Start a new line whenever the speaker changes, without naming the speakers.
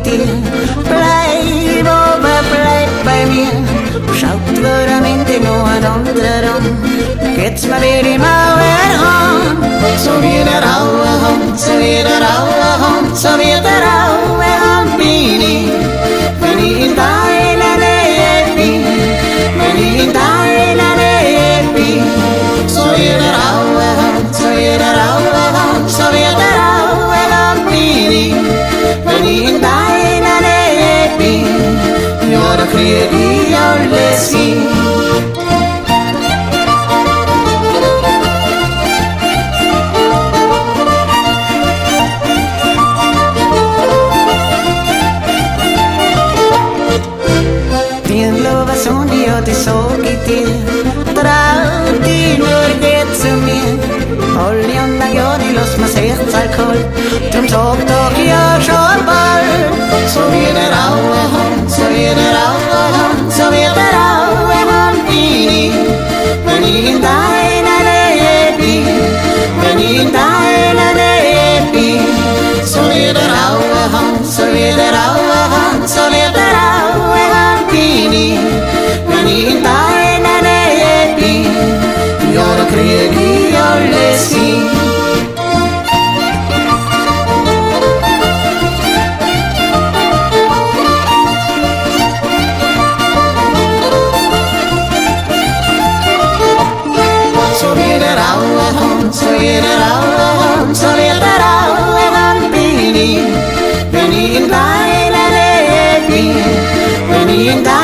dir. Bleib, aber bleib bei mir. Schaut veramente nur ein anderer an. Geht's mir wie die Mauer an. So wie der raue Hund, so wie der raue Hund, so wie der raue Hund bin ich. Wenn ich in deiner Nähe bin, wenn ich in deiner Nähe bin. So wie der raue Hund, so wie der raue Hund, so wie der raue Hund bin ich. Wenn ich in deiner Nähe bin, ja, da krieg ich alles hin. Det såg i dir, trau dich nur, geh zu mir. Håll i undan, ja, die lass mir's Herz kalt. Drum sag doch ja schon bald. So wie der raue Hund, so wie der raue Hund, so wie der raue Hund bin ich. Wenn ich in deiner Nähe bin, wenn ich in deiner Nähe bin. So wie der raue Hund, so wie der raue Hund, so wie der raue Hund bin ich. Wenn ich in deiner Nähe bin, ja, da krieg ich alles hin. So wie der raue Hund, so wie der raue Hund, so wie der raue Hund bin ich. Wenn ich in deiner Nähe bin, wenn ich in deiner